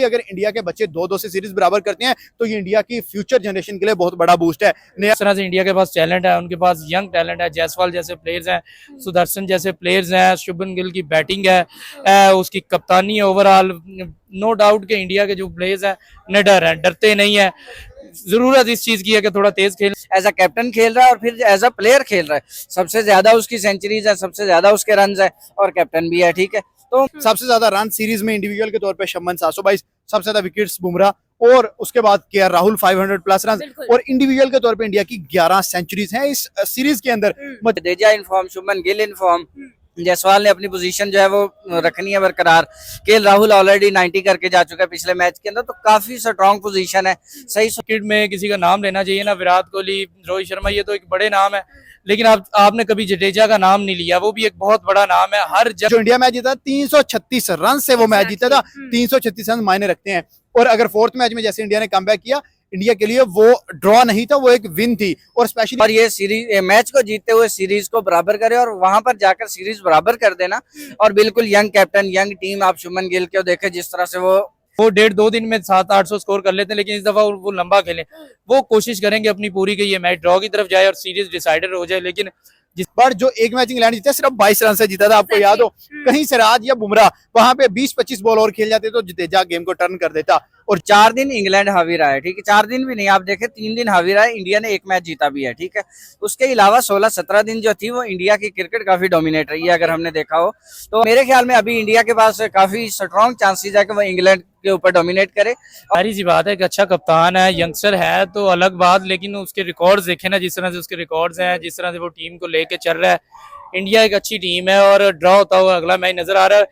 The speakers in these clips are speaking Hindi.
अगर इंडिया के बच्चे 2-2 से सीरीज बराबर करते हैं तो ये इंडिया की फ्यूचर जनरेशन के लिए बहुत बड़ा बूस्ट है। इस तरह से इंडिया के पास टैलेंट है, उनके पास यंग टैलेंट है, जायसवाल जैसे प्लेयर्स हैं, सुदर्शन जैसे प्लेयर्स हैं, शुभमन गिल की बैटिंग है, उसकी कप्तानी है, ओवरऑल नो डाउट कि इंडिया के जो प्लेयर्स हैं निडर हैं, डरते नहीं है। जरूरत इस चीज की है कि थोड़ा तेज खेल, एज अ कैप्टन खेल रहा है और फिर एज अ प्लेयर खेल रहा है। सबसे ज्यादा उसकी सेंचुरीज है, सबसे ज्यादा उसके रन है और कैप्टन भी है। ठीक है, तो सबसे ज्यादा रन सीरीज में इंडिविजुअल के तौर पे शमन 722, सबसे ज्यादा विकेट्स बुमराह और उसके बाद केएल राहुल 500 प्लस रन और इंडिविजुअल के तौर पे इंडिया की 11 सेंचुरीज हैं इस सीरीज के अंदर। Jadeja in form, Shubman Gill in form, Jaiswal ने अपनी पोजीशन जो है वो रखनी है बरकरार। केएल राहुल ऑलरेडी 90 करके जा चुका है पिछले मैच के अंदर, तो काफी स्ट्रॉन्ग पोजीशन है। सही क्रिकेट में किसी का नाम लेना चाहिए ना, विराट कोहली, रोहित शर्मा, ये तो एक बड़े नाम है, लेकिन आपने कभी जडेजा का नाम नहीं लिया, वो भी एक बहुत बड़ा नाम है। हर जो इंडिया मैच जीता 336 रन से वो मैच जीता था, 336 रन मायने रखते हैं। और अगर फोर्थ मैच में जैसे इंडिया ने कमबैक किया, इंडिया के लिए वो ड्रॉ नहीं था, वो एक विन थी। और स्पेशली और ये सीरीज मैच को जीतते हुए सीरीज को बराबर करे और वहां पर जाकर सीरीज बराबर कर देना। और बिल्कुल यंग कैप्टन, यंग टीम, आप शुभमन गिल को देखे जिस तरह से वो 1.5-2 दिन में 700-800 स्कोर कर लेते हैं, लेकिन इस दफा वो लंबा खेलें, वो कोशिश करेंगे अपनी पूरी कि ये मैच ड्रॉ की तरफ जाए और सीरीज डिसाइडर हो जाए। लेकिन जिस बार जो एक मैच इंग्लैंड जीता सिर्फ 22 रन से जीता था, आपको याद हो, कहीं सिराज या बुमराह वहां पे 20-25 बॉल और खेल जाते तो जडेजा गेम को टर्न कर देता। और 4 दिन इंग्लैंड हावी रहा है। ठीक है, 4 दिन भी नहीं, आप देखें 3 दिन हावी रहा है, इंडिया ने एक मैच जीता भी है। ठीक है, उसके अलावा 16-17 दिन जो थी वो इंडिया की क्रिकेट काफी डोमिनेट रही है। अगर हमने देखा हो तो मेरे ख्याल में अभी इंडिया के पास काफी स्ट्रॉन्ग चांसेस है कि वो इंग्लैंड के ऊपर डोमिनेट करे। सारी सी बात है कि अच्छा कप्तान है, यंगस्टर है तो अलग बात, लेकिन उसके रिकॉर्ड्स देखे ना, जिस तरह से उसके रिकॉर्ड्स हैं, जिस तरह से वो टीम को लेके चल रहा है, इंडिया एक अच्छी टीम है और ड्रॉ होता हुआ अगला मैच नजर आ रहा है।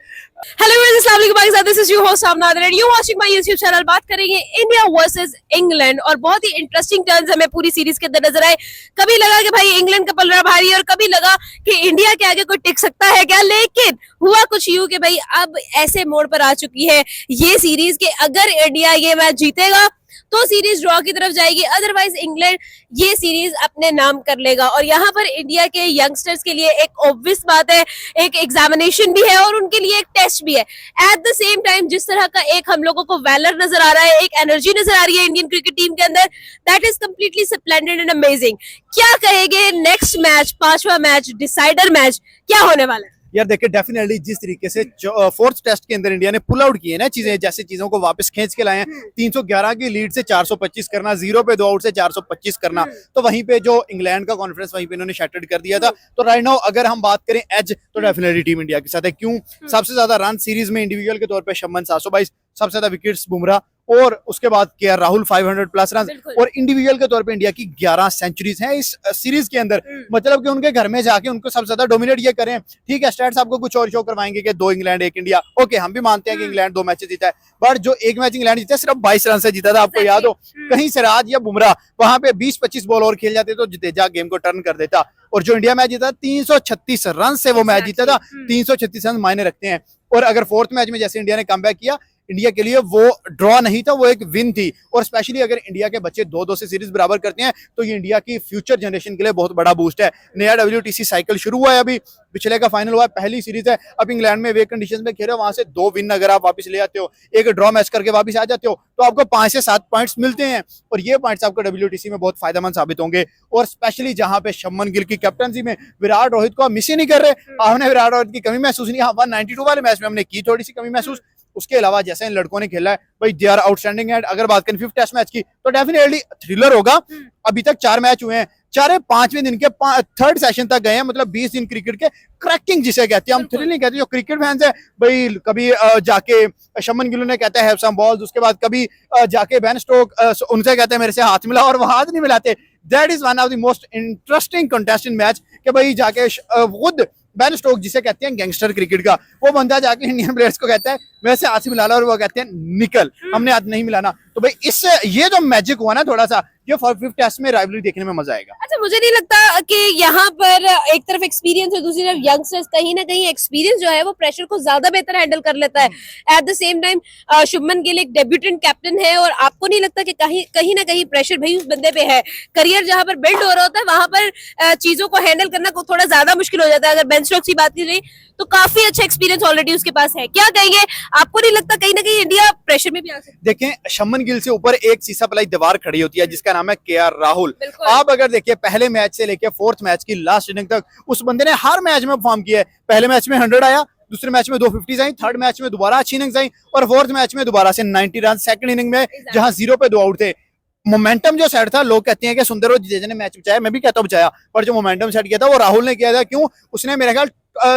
हेलो अस्सलाम वालेकुम Pakistan, this is your host सामनादर and you watching my YouTube channel. बात करेंगे इंडिया वर्सेस इंग्लैंड और बहुत ही इंटरेस्टिंग टर्न्स हमें पूरी सीरीज के अंदर नजर आए। कभी लगा कि भाई इंग्लैंड का पलड़ा भारी है और कभी लगा कि इंडिया के आगे कोई टिक सकता है क्या, लेकिन हुआ कुछ यूं कि भाई अब ऐसे मोड़ पर आ चुकी है ये सीरीज के अगर इंडिया ये मैच जीतेगा तो सीरीज ड्रॉ की तरफ जाएगी, अदरवाइज इंग्लैंड ये सीरीज अपने नाम कर लेगा। और यहाँ पर इंडिया के यंगस्टर्स के लिए एक ऑब्वियस बात है, एक एग्जामिनेशन भी है और उनके लिए एक टेस्ट भी है। एट द सेम टाइम जिस तरह का एक हम लोगों को वैलर नजर आ रहा है, एक एनर्जी नजर आ रही है इंडियन क्रिकेट टीम के अंदर, that is completely splendid and amazing. क्या कहेंगे नेक्स्ट मैच, 5वां मैच, डिसाइडर मैच क्या होने वाला है? यार देखिए, डेफिनेटली जिस तरीके से फोर्थ टेस्ट के अंदर इंडिया ने पुल आउट किए ना चीजें, जैसे चीजों को वापस खींच के लाए हैं, 311 की लीड से 425 करना, 0 पे 2 आउट से 425 करना, तो वहीं पे जो इंग्लैंड का कॉन्फिडेंस वहीं पे इन्होंने शैटर्ड कर दिया था। तो राइट नाउ अगर हम बात करें एज, तो डेफिनेटली टीम इंडिया के साथ है। क्यों? सबसे ज्यादा रन सीरीज में इंडिविजुअल के तौर पे शमन 722, सबसे ज्यादा विकेट्स बुमराह और उसके बाद केएल राहुल 500 प्लस रन और इंडिविजुअल के तौर पे इंडिया की 11 सेंचुरीज हैं इस सीरीज के अंदर। मतलब कि उनके घर में जाके उनको सबसे ज्यादा डोमिनेट ये करें। ठीक है, स्टैट्स आपको कुछ और शो करवाएंगे कि 2 इंग्लैंड 1 इंडिया, ओके हम भी मानते हैं कि इंग्लैंड 2 मैचेस जीता है, बट जो एक मैच इंग्लैंड जीता है सिर्फ 22 रन से जीता था, आपको याद हो, कहीं सिराज या बुमराह वहां पे 20-25 बॉल और खेल जाते तो जडेजा गेम को टर्न कर देता। और जो इंडिया मैच जीता 336 रन से वो मैच जीता था, 336 रन मायने रखते हैं। और अगर फोर्थ मैच में जैसे इंडिया ने कमबैक किया, इंडिया के लिए वो ड्रॉ नहीं था, वो एक विन थी। और स्पेशली अगर इंडिया के बच्चे 2-2 से सीरीज बराबर करते हैं तो ये इंडिया की फ्यूचर जनरेशन के लिए बहुत बड़ा बूस्ट है। नया WTC साइकिल शुरू हुआ है, अभी पिछले का फाइनल हुआ है, पहली सीरीज है। अब इंग्लैंड में वे कंडीशंस में खेल रहे हो, वहां से 2 विन अगर आप वापस ले आते हो, एक ड्रॉ मैच करके वापस आ जाते हो, तो आपको 5 से 7 पॉइंट्स मिलते हैं और ये पॉइंट्स आपको WTC में बहुत फायदेमंद साबित होंगे। और स्पेशली जहां पे शुभमन गिल की कैप्टनसी में विराट रोहित को मिस ही नहीं कर रहे, आपने विराट रोहित की कमी महसूस नहीं, 192 वाले मैच में हमने की थोड़ी सी कमी महसूस। उसके अलावा जैसे इन लड़कों ने खेला है भाई, दे आर आउटस्टैंडिंग एंड अगर बात करें 5th टेस्ट मैच की तो डेफिनेटली थ्रिलर होगा। अभी तक 4 मैच हुए हैं, 4-5वें दिन के 3rd सेशन तक गए हैं, मतलब 20 दिन क्रिकेट के क्रैकिंग जिसे कहते हैं, हम थ्रिल नहीं कहते। जो क्रिकेट फैंस है भाई, कभी जाके शुभमन गिल ने कहता है हैव सम बॉल्स, उसके बाद कभी जाके बेन स्टोक उनसे कहते हैं मेरे से हाथ मिला, और वो हाथ नहीं मिलाते। That is one of the most interesting contestant match कि भाई जाके खुद बेन स्टोक जिसे कहते हैं गैंगस्टर क्रिकेट का, वो बंदा जाके इंडियन प्लेयर्स को कहता है वैसे हाथ से मिलाना, और वो कहते हैं निकल, हमने हाथ नहीं मिलाना। तो भाई इससे ये जो मैजिक हुआ ना थोड़ा सा, ये 5th टेस्ट में राइवलरी देखने में मजा आएगा। अच्छा, मुझे नहीं लगता कि यहाँ पर एक तरफ एक्सपीरियंस है, दूसरी तरफ यंगस्टर्स, कहीं ना कहीं एक्सपीरियंस जो है वो प्रेशर को ज्यादा बेहतर हैंडल कर लेता है। At the same time Shubman Gill एक डेब्यूटेंट कैप्टन है, और आपको नहीं लगता कि कहीं ना कहीं प्रेशर भाई उस बंदे पे है? करियर जहां पर बिल्ड हो रहा होता है वहां पर चीजों को हैंडल करना को थोड़ा ज्यादा मुश्किल हो जाता है। अगर बेन स्टोक्स की बात की जाए तो काफी अच्छा एक्सपीरियंस ऑलरेडी उसके पास है। क्या कहेंगे, आपको नहीं लगता कहीं ना कहीं इंडिया प्रेशर में भी आ सकती है? देखें, शुभमन गिल से ऊपर एक सीसा पलाई दीवार खड़ी होती है जिसका नाम है केआर राहुल। बिल्कुल। आप अगर देखिए पहले मैच से लेके 4th मैच की लास्ट इनिंग तक उस बंदे ने हर मैच में परफॉर्म किया है। पहले मैच में 100 आया, दूसरे मैच में 250 आई, 3rd मैच में दोबारा अच्छी इनिंग्स आई और 4th मैच में दोबारा से 90 रन 2nd इनिंग में जहां 0 पे 2 आउट थे। मोमेंटम जो सेट था, लोग कहते हैं कि सुंदर जडेजा ने मैच बचाया, मैं भी कहता हूं बचाया, पर जो मोमेंटम सेट किया था वो राहुल ने किया था। क्यों? उसने मेरे ख्याल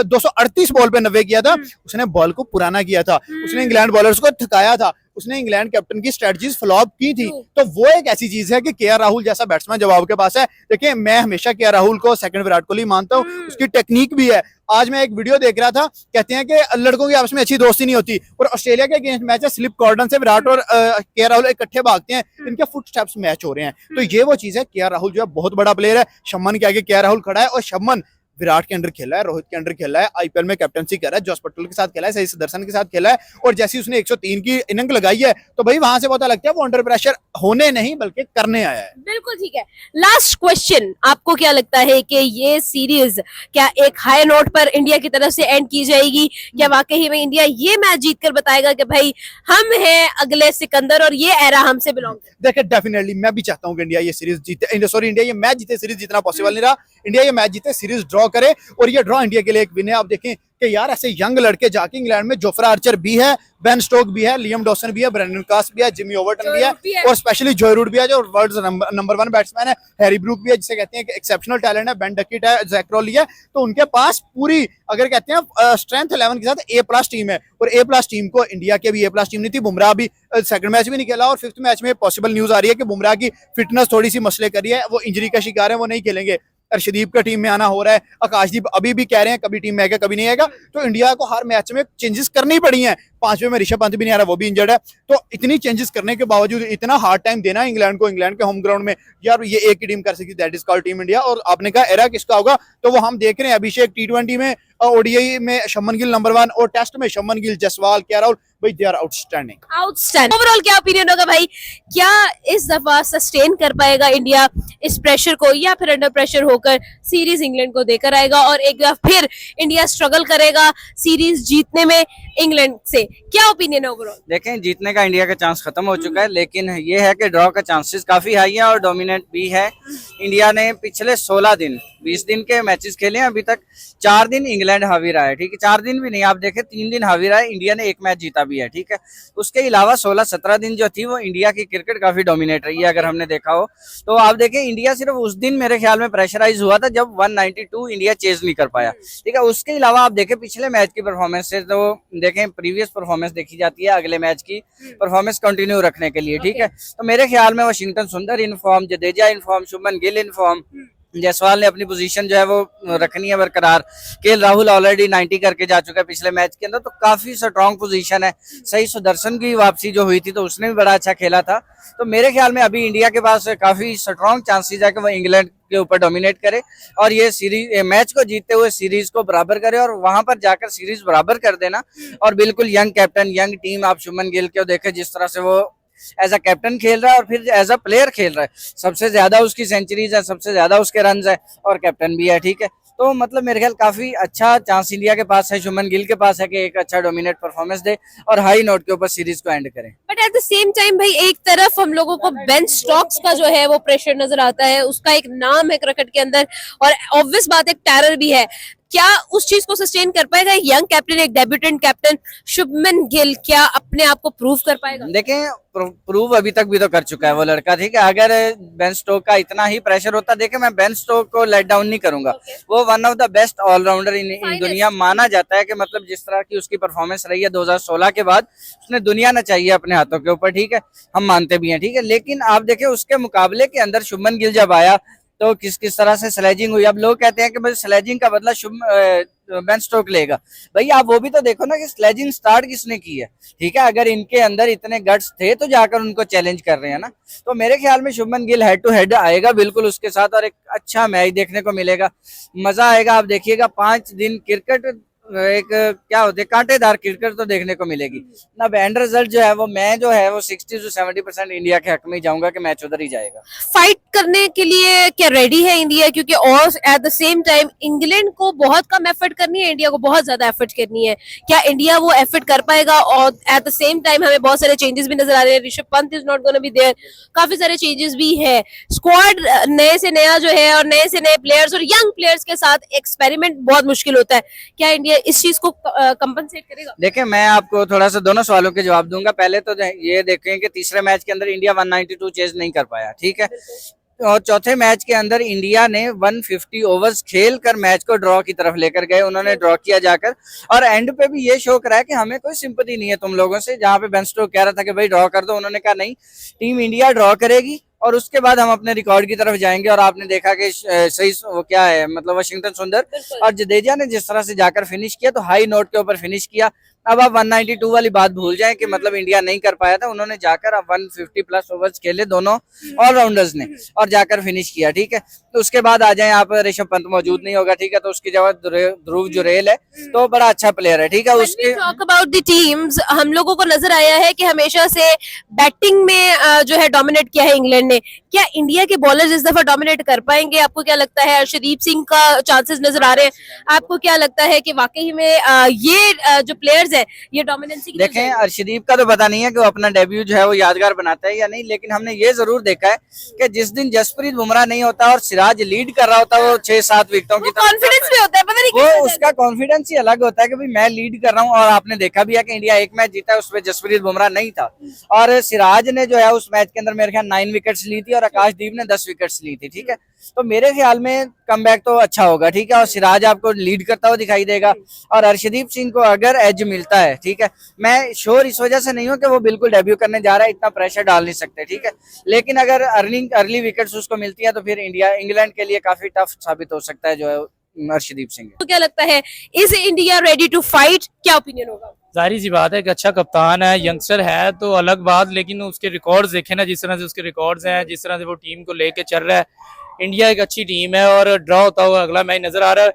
238 बॉल पे 90 किया था। उसने बॉल को पुराना किया था, उसने इंग्लैंड बॉलर्स को थकाया था, उसने इंग्लैंड कैप्टन की स्ट्रेटजीज फ्लॉप की थी। तो वो एक ऐसी चीज है कि केआर राहुल जैसा बैट्समैन जब आपके पास है, देखिए मैं हमेशा केआर राहुल को सेकंड विराट कोहली मानता हूँ, उसकी टेक्निक भी है। आज मैं एक वीडियो देख रहा था, कहते हैं कि लड़कों की आपस में अच्छी दोस्ती नहीं होती, और ऑस्ट्रेलिया के अगेंस्ट मैच है, स्लिप कॉर्डन से विराट और केआर राहुल इकट्ठे भागते हैं, इनके फुट स्टेप्स मैच हो रहे हैं। तो ये वो चीज है, केआर राहुल जो है बहुत बड़ा प्लेयर है। शुभमन के आगे केआर राहुल खड़ा है, और शुभमन विराट के अंडर खेला है, रोहित के अंडर खेला है, आईपीएल में कैप्टनसी कर रहा है, जोस पटल के साथ खेला है, सही सुदर्शन के साथ खेला है, और जैसे उसने 103 की इनिंग लगाई है तो भाई वहां से पता लगता है वो अंडर प्रेशर होने नहीं बल्कि करने आया है। बिल्कुल ठीक है। लास्ट क्वेश्चन, आपको क्या लगता है कि ये सीरीज क्या एक हाई नोट पर इंडिया की तरफ से एंड की जाएगी? क्या वाकई में इंडिया ये मैच जीतकर बताएगा कि भाई हम हैं अगले सिकंदर और ये एरा हमसे बिलोंग करता है? देखिए डेफिनेटली मैं भी चाहता हूं कि इंडिया ये सीरीज जीते, सॉरी इंडिया ये मैच जीते, सीरीज जीतना पॉसिबल नहीं रहा। इंडिया ये मैच जीते, सीरीज ड्रॉ करे, और ये ड्रॉ इंडिया के लिए एक विन है। आप देखें कि यार ऐसे यंग लड़के जाके इंग्लैंड में, जोफ्रा आर्चर भी है, बेन स्टोक भी है, लियम डॉसन भी है, ब्रेंडन कास भी है, जिमी ओवरटन भी है, और स्पेशली जॉय रूट भी है जो वर्ल्ड नंबर 1 बैट्समैन है, हैरी ब्रूक भी है जिसे कहते हैं कि एक्सेप्शनल टैलेंट है, बेन डकिट है, जैक क्रॉली है। तो उनके पास पूरी अगर कहते हैं स्ट्रेंथ 11 के साथ A+ टीम है, और A+ टीम को इंडिया के भी A+ टीम नहीं थी। बुमराह भी सेकंड मैच भी नहीं खेला, और 5th मैच में पॉसिबल न्यूज आ रही है कि बुमराह की फिटनेस थोड़ी सी मसले कर रही है, वो इंजरी का शिकार है, वो नहीं खेलेंगे। अर्शदीप का टीम में आना हो रहा है, आकाशदीप अभी भी कह रहे हैं कभी टीम में आएगा कभी नहीं आएगा। तो इंडिया को हर मैच में चेंजेस करनी पड़ी हैं। 5वें में ऋषभ पंत भी नहीं आ रहा, वो भी इंजर्ड है। तो इतनी चेंजेस करने के बावजूद इतना हार्ड टाइम देना इंग्लैंड को, इंग्लैंड के होम ग्राउंड में, यार ये एक ही टीम कर सकती, that is called team India. और आपने कहा एरा किसका होगा, तो वो हम देख रहे हैं। अभिषेक T20 में, ODI में शुभमन गिल नंबर 1, और टेस्ट में शुभमन गिल, जसवाल, केआर राहुल, भाई दे आर आउटस्टैंडिंग। ओवरऑल क्या ओपिनियन होगा भाई, क्या इस दफा सस्टेन कर पाएगा इंडिया इस प्रेशर को, या फिर अंडर प्रेशर होकर सीरीज इंग्लैंड को देकर आएगा और एक बार फिर इंडिया स्ट्रगल करेगा सीरीज जीतने में इंग्लैंड से? क्या ओपिनियन है ओवरऑल? देखें, जीतने का इंडिया का चांस खत्म हो चुका है, लेकिन ये है कि ड्रॉ का चांसेस काफी हाई है और डोमिनेंट भी है। इंडिया ने पिछले 16 दिन 20 दिन के मैचेस खेले हैं, अभी तक 4 दिन इंग्लैंड हावी रहा है, ठीक है, 4 दिन भी नहीं, आप देखें 3 दिन हावी रहा है, इंडिया ने एक मैच जीता भी है, ठीक है। उसके अलावा 16-17 दिन जो थी वो इंडिया की क्रिकेट काफी डोमिनेट रही है, अगर हमने देखा हो तो। आप देखें, इंडिया सिर्फ उस दिन मेरे ख्याल में प्रेशराइज हुआ था जब 192 इंडिया चेज नहीं कर पाया, ठीक है। उसके अलावा आप देखें पिछले मैच की परफॉर्मेंस से, तो देखें प्रीवियस परफॉर्मेंस देखी जाती है अगले मैच की परफॉर्मेंस कंटिन्यू रखने के लिए, ठीक है। तो मेरे ख्याल में वाशिंगटन सुंदर inform, Jadeja inform, Shubman Gill inform, Jaiswal ने अपनी पोजीशन जो है वो रखनी है बरकरार, केएल राहुल ऑलरेडी 90 करके जा चुका है पिछले मैच के अंदर, तो काफी स्ट्रॉन्ग पोजीशन है। सही सुदर्शन की वापसी जो हुई थी तो उसने भी बड़ा अच्छा खेला था। तो मेरे ख्याल में अभी इंडिया के पास काफी स्ट्रॉन्ग चांसेस है कि वो इंग्लैंड के ऊपर डोमिनेट करे और ये सीरीज मैच को जीतते हुए सीरीज को बराबर करे और वहां पर जाकर सीरीज बराबर कर देना। और बिल्कुल यंग कैप्टन, यंग टीम, आप शुभमन गिल को देखे जिस तरह से वो एज अ कैप्टन खेल रहा है और फिर एज अ प्लेयर खेल रहा है, सबसे ज्यादा उसकी सेंचुरीज है, सबसे ज्यादा उसके रन है और कैप्टन भी है, ठीक है। तो मतलब मेरे ख्याल काफी अच्छा चांस इंडिया के पास है, शुभमन गिल के पास है कि एक अच्छा डोमिनेट परफॉर्मेंस दे और हाई नोट के ऊपर सीरीज को एंड करें। But at the same time भाई एक तरफ हम लोगों को बेन स्टोक्स का जो है वो प्रेशर नजर आता है, उसका एक नाम है क्रिकेट के अंदर और ऑब्वियस बात एक टेरर भी है। क्या उस चीज को सस्टेन कर पाएगा यंग कैप्टन, एक डेब्यूटेंट कैप्टन शुभमन गिल, क्या अपने आप को प्रूव कर पाएगा? देखें, प्रूव अभी तक भी तो कर चुका है वो लड़का, ठीक है। अगर बेन स्टोक का इतना ही प्रेशर होता, देखें मैं बेन स्टोक को लेट डाउन नहीं करूंगा, वो one of the best allrounder in दुनिया माना जाता है कि मतलब जिस तरह की उसकी परफॉर्मेंस रही है 2016 के बाद, उसने दुनिया न चाहिए अपने हाथों के ऊपर, ठीक है, हम मानते भी हैं, ठीक है। लेकिन आप देखें उसके मुकाबले के अंदर शुभमन गिल जब आया तो किस किस तरह से स्लेजिंग हुई। अब लोग कहते हैं कि भाई स्लेजिंग का बदला बेन स्टोक लेगा। भाई आप वो भी तो देखो ना कि स्लेजिंग स्टार्ट किसने की है, ठीक है। अगर इनके अंदर इतने गट्स थे तो जाकर उनको चैलेंज कर रहे हैं ना। तो मेरे ख्याल में Shubman Gill head to head आएगा बिल्कुल उसके साथ, और एक अच्छा मैच देखने को मिलेगा, मजा आएगा। आप देखिएगा 5 दिन क्रिकेट एक क्या होते कांटेदार क्रिकेट तो देखने को मिलेगी ना। एंड रिजल्ट जो है वो मैं जो है वो 60 से 70% इंडिया के हक में ही जाऊंगा कि मैच उधर ही जाएगा। फाइट करने के लिए क्या रेडी है इंडिया? क्योंकि और at the same time England को बहुत कम एफर्ट करनी है, इंडिया को बहुत ज्यादा एफर्ट करनी है। क्या इंडिया वो एफर्ट कर पाएगा? और एट द सेम टाइम हमें बहुत सारे चेंजेस भी नजर आ रहे हैं। Rishabh Pant is not gonna be there, काफी सारे चेंजेस भी है। स्क्वाड नए से नया जो है और नए से नए प्लेयर्स और यंग प्लेयर्स के साथ एक्सपेरिमेंट बहुत मुश्किल होता है। क्या इंडिया इस चीज को कंपनसेट करेगा? देखिए मैं आपको थोड़ा सा दोनों सवालों के जवाब दूंगा। पहले तो ये देखें कि तीसरे मैच के अंदर इंडिया 192 चेज नहीं कर पाया, ठीक है। और चौथे मैच के अंदर इंडिया ने 150 ओवर्स खेल कर मैच को ड्रॉ की तरफ लेकर गए, उन्होंने ड्रॉ किया जाकर। और एंड पे भी ये शो करा है कि हमें कोई सिंपैथी नहीं है तुम लोगों से। जहां पे बेन स्टोक कह रहा था कि भाई ड्रॉ कर दो, उन्होंने कहा नहीं, टीम इंडिया ड्रॉ करेगी और उसके बाद हम अपने रिकॉर्ड की तरफ जाएंगे। और आपने देखा कि सही वो क्या है, मतलब वाशिंगटन सुंदर और जडेजा ने जिस तरह से जाकर फिनिश किया तो हाई नोट के ऊपर फिनिश किया। अब आप 192 वाली बात भूल जाएं कि मतलब इंडिया नहीं कर पाया था, उन्होंने जाकर अब 150 प्लस ओवर्स खेले दोनों ऑलराउंडर्स ने और जाकर फिनिश किया, ठीक है। तो उसके बाद आ जाए आप, ऋषभ पंत मौजूद नहीं होगा, ठीक है, तो उसकी जगह ध्रुव जुरेल है, तो बड़ा अच्छा प्लेयर है, ठीक है। उसके टॉक अबाउट द टीम्स, हम लोगों को नजर आया है कि हमेशा से बैटिंग में जो है डोमिनेट किया है इंग्लैंड ने। क्या इंडिया के बॉलर्स इस दफा डोमिनेट कर पाएंगे? आपको क्या लगता है? अर्शदीप सिंह का चांसेस नजर आ रहे हैं, आपको क्या लगता है कि वाकई में ये जो प्लेयर्स है ये डोमिनेंसी? देखें अर्शदीप का तो पता नहीं है कि वो अपना डेब्यू जो है वो यादगार बनाता है या नहीं, लेकिन हमने ये जरूर देखा है कि जिस दिन जसप्रीत बुमराह नहीं होता और सिराज लीड कर रहा होता है वो 6-7 विकेटों की कॉन्फिडेंस भी होता है, पता नहीं वो उसका कॉन्फिडेंस ही अलग होता है कि भाई मैं लीड कर रहा हूँ। और आपने देखा भी है कि इंडिया एक मैच जीता है उसमें जसप्रीत बुमराह नहीं था, और सिराज ने जो है उस मैच के अंदर मेरे ख्याल 9 विकेट्स ली थी और आकाशदीप ने 10 विकेट्स ली थी, ठीक है। तो मेरे ख्याल में कमबैक तो अच्छा होगा, ठीक है, और सिराज आपको लीड करता हुआ दिखाई देगा। और अर्शदीप सिंह को अगर एज मिलता है, ठीक है, मैं श्योर इस वजह से नहीं हूं कि वो बिल्कुल डेब्यू करने जा रहा है, इतना प्रेशर डाल नहीं सकते, ठीक है, लेकिन अगर अर्ली विकेट्स उसको मिलती है तो फिर इंग्लैंड के लिए काफी टफ साबित हो सकता है जो है अर्शदीप सिंह। तो क्या लगता है, is India ready to fight? क्या ओपिनियन होगा? जाहिर सी बात है कि अच्छा कप्तान है, यंगस्टर है तो अलग बात, लेकिन उसके रिकॉर्ड्स देखे ना, जिस तरह से उसके रिकॉर्ड्स हैं, जिस तरह से वो टीम को लेके चल रहा है, इंडिया एक अच्छी टीम है और ड्रॉ होता हुआ अगला मैच नजर आ रहा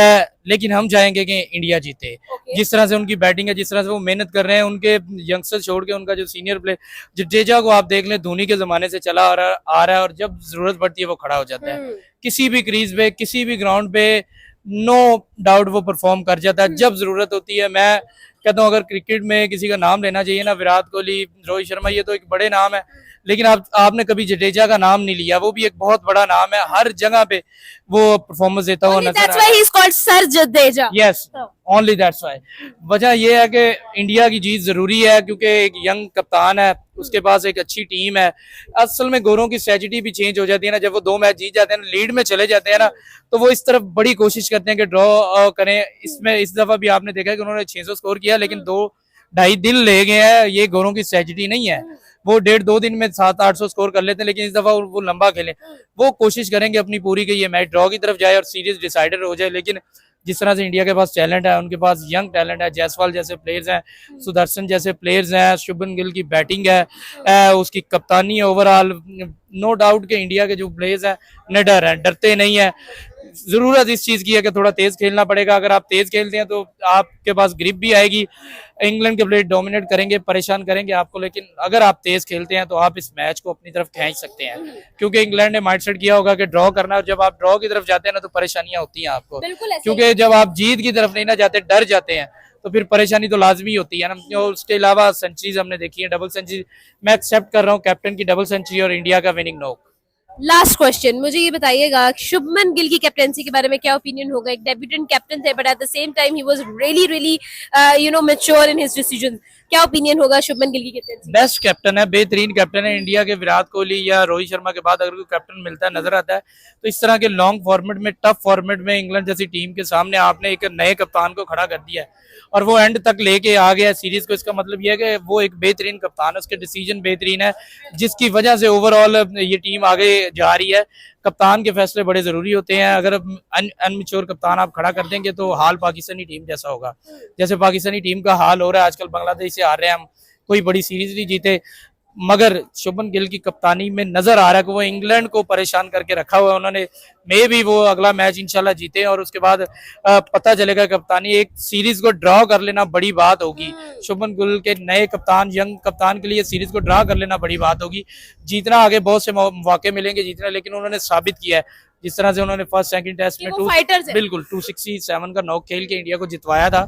है। लेकिन हम चाहेंगे कि इंडिया जीते। जिस तरह से उनकी बैटिंग है, जिस तरह से वो मेहनत कर रहे हैं, उनके यंगस्टर छोड़ के उनका जो सीनियर प्लेयर जडेजा को आप देख लें, धोनी के जमाने से चला आ रहा है और जब जरूरत पड़ती है वो खड़ा हो जाता है किसी भी क्रीज पे, किसी भी ग्राउंड पे, नो डाउट वो परफॉर्म कर जाता है जब जरूरत होती है। मैं कहता हूँ अगर क्रिकेट में किसी का नाम लेना चाहिए ना, विराट कोहली, रोहित शर्मा, ये तो एक बड़े नाम है, लेकिन आपने कभी जडेजा का नाम नहीं लिया, वो भी एक बहुत बड़ा नाम है, हर जगह पे वो परफॉर्मेंस देता हुआ नजर आ रहा है। Yes, only that's why. वजह ये है कि इंडिया की जीत जरूरी है क्योंकि एक यंग कप्तान है, उसके पास एक अच्छी टीम है। असल में गोरों की स्ट्रेटजी भी चेंज हो जाती है ना, जब वो 2 मैच जीत जाते हैं ना, लीड में चले जाते हैं ना, तो वो इस तरफ बड़ी कोशिश करते हैं कि ड्रॉ करें। इसमें इस दफा भी आपने देखा कि उन्होंने 600 स्कोर किया, लेकिन 2-2.5 दिन ले गए हैं। ये गोरों की स्ट्रेटजी नहीं है, वो 1.5-2 दिन में 700-800 स्कोर कर लेते हैं, लेकिन इस दफा वो लंबा खेले। वो कोशिश करेंगे अपनी पूरी कि ये मैच ड्रॉ की तरफ जाए और सीरीज डिसाइडेड हो जाए। लेकिन जिस तरह से इंडिया के पास टैलेंट है, उनके पास यंग टैलेंट है, जायसवाल जैसे प्लेयर्स हैं, सुदर्शन जैसे प्लेयर्स हैं, शुभमन गिल की बैटिंग है, उसकी कप्तानी है, ओवरऑल नो डाउट कि इंडिया के जो प्लेयर्स हैं निडर हैं, डरते नहीं है। जरूरत इस चीज की है कि थोड़ा तेज खेलना पड़ेगा। अगर आप तेज खेलते हैं तो आपके पास ग्रिप भी आएगी, इंग्लैंड के प्लेयर डोमिनेट करेंगे, परेशान करेंगे आपको, लेकिन अगर आप तेज खेलते हैं तो आप इस मैच को अपनी तरफ खींच सकते हैं, क्योंकि इंग्लैंड ने माइंडसेट किया होगा कि ड्रॉ करना है, और जब आप ड्रॉ की तरफ जाते हैं ना तो परेशानियां होती हैं आपको, क्योंकि जब आप जीत की तरफ नहीं ना जाते, डर जाते हैं, तो फिर परेशानी तो लाजमी होती है ना। और उसके अलावा सेंचुरीज हमने देखी है, डबल सेंचुरी मैं एक्सेप्ट कर रहा हूँ, कैप्टन की डबल सेंचुरी और इंडिया का विनिंग नॉक। लास्ट क्वेश्चन, मुझे ये बताइएगा शुभमन गिल की कैप्टनसी के बारे में क्या ओपिनियन होगा? एक डेब्यूटेंट कैप्टन थे, but at the same time he was really mature in his decisions. क्या ओपिनियन होगा शुभमन गिल की कैप्टनसी? बेस्ट कैप्टन है, बेहतरीन कैप्टन है। इंडिया के विराट कोहली या रोहित शर्मा के बाद अगर कोई कैप्टन मिलता है, नजर आता है, तो इस तरह के लॉन्ग फॉर्मेट में, टफ फॉर्मेट में इंग्लैंड जैसी टीम के सामने आपने एक नए कप्तान को खड़ा कर दिया है और वो एंड तक लेके आ गया सीरीज को। इसका मतलब यह है कि वो एक बेहतरीन कप्तान है, उसके डिसीजन बेहतरीन है, जिसकी वजह से ओवरऑल ये टीम आगे जा रही है। कप्तान के फैसले बड़े जरूरी होते हैं। अगर अनमेच्योर कप्तान आप खड़ा कर देंगे तो हाल पाकिस्तानी टीम जैसा होगा, जैसे पाकिस्तानी टीम का हाल हो रहा है आजकल। बांग्लादेश से हार रहे हैं हम, कोई बड़ी सीरीज नहीं जीते, मगर शुभमन गिल की कप्तानी में नजर आ रहा है कि वो इंग्लैंड को परेशान करके रखा हुआ है उन्होंने। मे भी वो अगला मैच इंशाल्लाह जीते और उसके बाद पता चलेगा कप्तानी। एक सीरीज को ड्रॉ कर लेना बड़ी बात होगी शुभमन गिल के नए कप्तान, यंग कप्तान के लिए सीरीज को ड्रॉ कर लेना बड़ी बात होगी। जीतना आगे बहुत से मौके मिलेंगे जीतना, लेकिन उन्होंने साबित किया है जिस तरह से उन्होंने फर्स्ट सेकंड टेस्ट में बिल्कुल 267 का नॉक खेल के इंडिया को जितवाया था।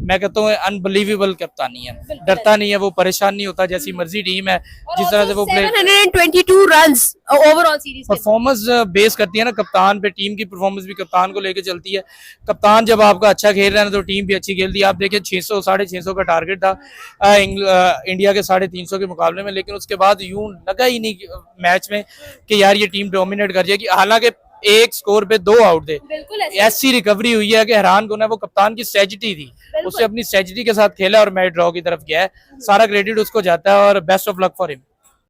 मैं कहता हूँ अनबिलीवेबल कप्तानी है, डरता नहीं है वो, परेशान नहीं होता, जैसी मर्जी टीम है जिस तरह से वो 722 runs overall series performance base करती है ना कप्तान पे। टीम की परफॉर्मेंस भी कप्तान को लेके चलती है। कप्तान जब आपका अच्छा खेल रहा है तो टीम भी अच्छी खेलती है। आप देखिए 600 650 का टारगेट था इंडिया के 350 के मुकाबले में, लेकिन उसके बाद यूं लगा ही नहीं मैच में कि यार ये टीम डोमिनेट कर जाएगी। हालांकि एक स्कोर पे 2 आउट थे, ऐसी रिकवरी हुई है कि हैरान कौन है। वो कप्तान की स्ट्रेटजी थी, उससे अपनी स्ट्रेटजी के साथ खेला और मैच ड्रॉ की तरफ गया है। सारा क्रेडिट उसको जाता है और best of luck for him.